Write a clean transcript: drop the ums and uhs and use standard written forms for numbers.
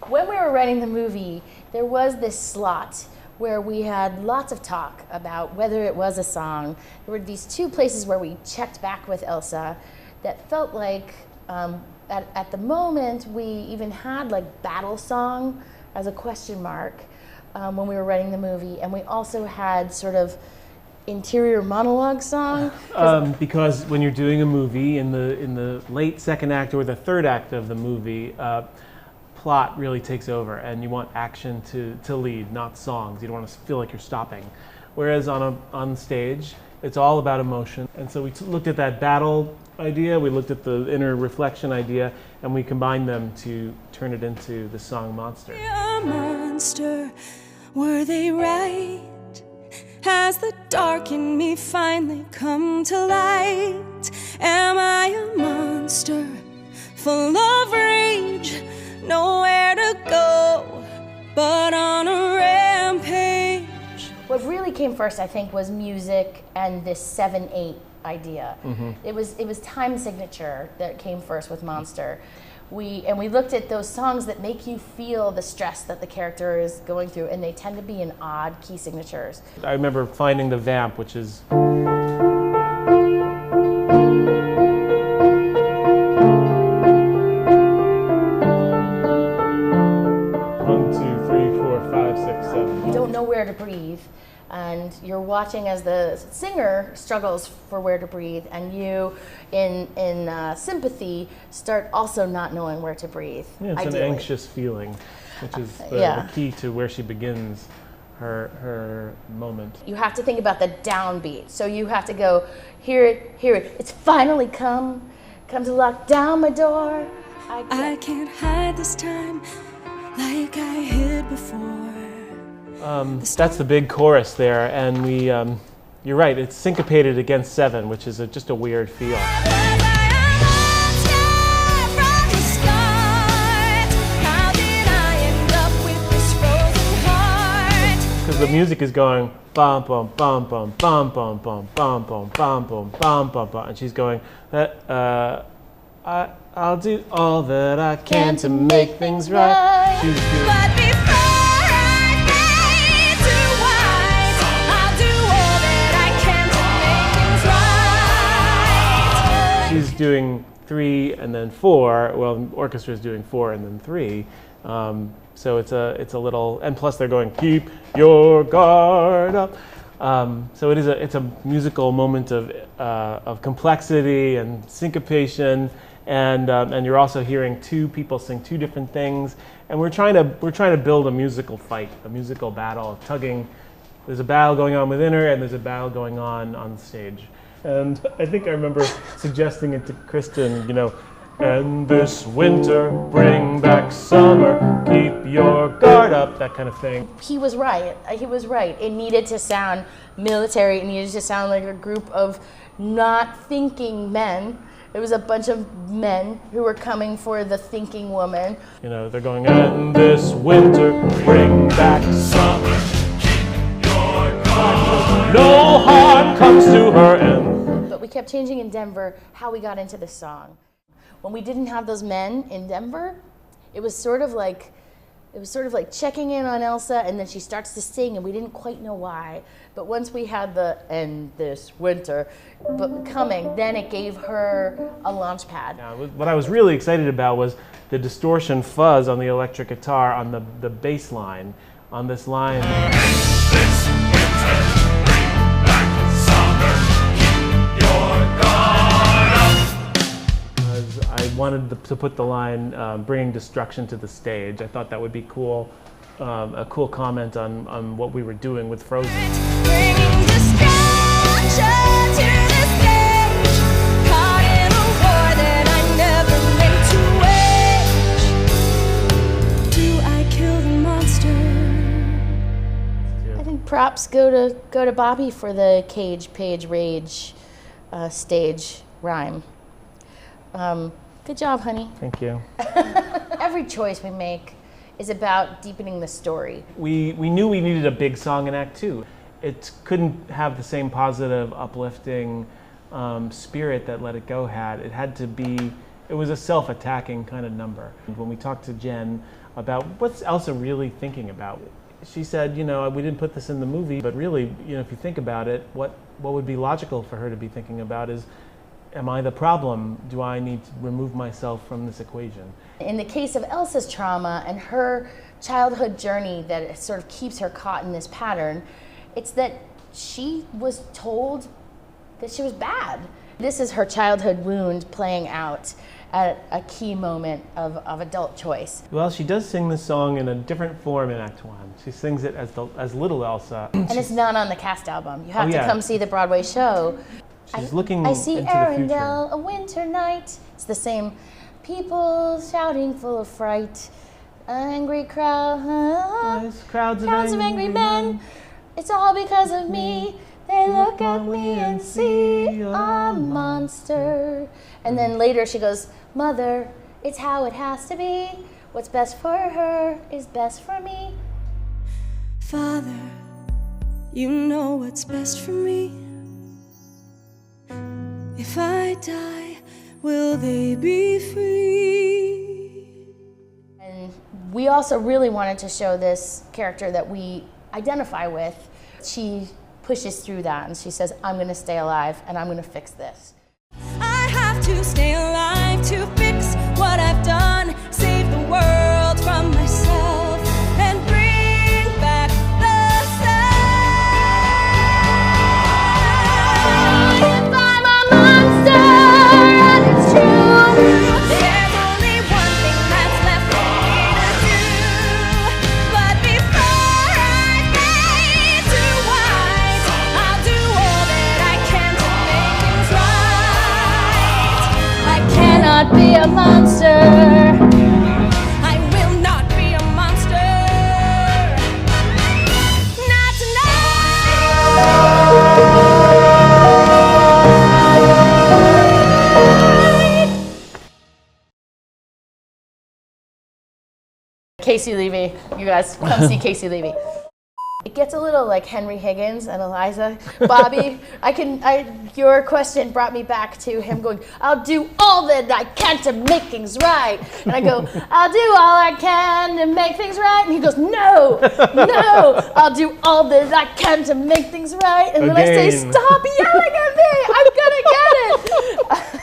When we were writing the movie, there was this slot where we had lots of talk about whether it was a song. There were these two places where we checked back with Elsa that felt like, at the moment, we even had like battle song as a question mark when we were writing the movie, and we also had sort of interior monologue song. Because when you're doing a movie in the late second act or the third act of the movie, plot really takes over, and you want action to lead, not songs. You don't want to feel like you're stopping. Whereas on stage, it's all about emotion. And so we looked at that battle idea, we looked at the inner reflection idea, and we combined them to turn it into the song Monster. A monster, were they right? Has the dark in me finally come to light? Am I a monster, full of rage? Nowhere to go, but on a rampage. What really came first, I think, was music and this 7/8 idea. Mm-hmm. It was time signature that came first with Monster. We looked at those songs that make you feel the stress that the character is going through, and they tend to be in odd key signatures. I remember finding the vamp, which is you don't know where to breathe, and you're watching as the singer struggles for where to breathe, and you, in sympathy, start also not knowing where to breathe. Yeah, it's ideally. an anxious feeling, which is the key to where she begins her moment. You have to think about the downbeat, so you have to go, hear it, it's finally come to lock down my door. I can't hide this time like I hid before. That's the big chorus there, and we, you're right, it's syncopated against 7, which is just a weird feel. Because the music is going bum bum bum bum bum bum bum bum bum bum bum bum bum bum, and she's going, I'll do all that I can to make things right. She's doing, she's doing 3 and then 4. Well, the orchestra is doing 4 and then 3. So it's a little, and plus they're going, keep your guard up. So it's a musical moment of complexity and syncopation, and you're also hearing two people sing two different things. And we're trying to build a musical fight, a musical battle of tugging. There's a battle going on within her, and there's a battle going on stage. And I think I remember suggesting it to Kristen, and this winter bring back summer, keep your guard up, that kind of thing. He was right. It needed to sound military. It needed to sound like a group of not thinking men. It was a bunch of men who were coming for the thinking woman. They're going, and this winter bring back summer, keep your guard up. No harm comes to her end. But we kept changing in Denver how we got into this song. When we didn't have those men in Denver, it was sort of like checking in on Elsa, and then she starts to sing, and we didn't quite know why. But once we had the "and this winter" coming, then it gave her a launch pad. What I was really excited about was the distortion fuzz on the electric guitar on the bass line, on this line. This winter, bring back summer, keep your guard up. I wanted to put the line, bringing destruction to the stage. I thought that would be cool, a cool comment on what we were doing with Frozen. Bringing destruction to the stage, caught in a war that I never meant to wage. Do I kill the monster? I think props go to Bobby for the Cage Page Rage stage rhyme. Good job, honey. Thank you. Every choice we make is about deepening the story. We knew we needed a big song in Act 2. It couldn't have the same positive, uplifting spirit that Let It Go had. It had to be, it was a self-attacking kind of number. When we talked to Jen, about what's Elsa really thinking about. She said, you know, we didn't put this in the movie, but really, you know, if you think about it, what would be logical for her to be thinking about is, am I the problem? Do I need to remove myself from this equation? In the case of Elsa's trauma and her childhood journey that sort of keeps her caught in this pattern, it's that she was told that she was bad. This is her childhood wound playing out at a key moment of adult choice. Well, she does sing this song in a different form in Act 1. She sings it as Little Elsa. And it's not on the cast album. You have yeah. to come see the Broadway show. She's looking I see into the future. Arendelle, a winter night. It's the same people shouting full of fright. Angry crowd, Crowds of angry men. It's all because of me. They look at me and see a monster. And then later she goes, Mother, it's how it has to be. What's best for her is best for me. Father, you know what's best for me. If I die, will they be free? And we also really wanted to show this character that we identify with. She pushes through that and she says, I'm going to stay alive and I'm going to fix this. I have to stay alive to fix what I've done, save the world from myself, and bring back the sun. If I'm a monster and it's true, There's only one thing that's left for me to do. But before I fade to white, I'll do all that I can to make things right. I cannot be a monster. I will not be a monster. Not tonight. Casey Levy, you guys come see Casey Levy. It gets a little like Henry Higgins and Eliza. Bobby, your question brought me back to him going, I'll do all that I can to make things right. And I go, I'll do all I can to make things right. And he goes, no, I'll do all that I can to make things right. And then I say, Again. stop yelling at me, I'm gonna get it.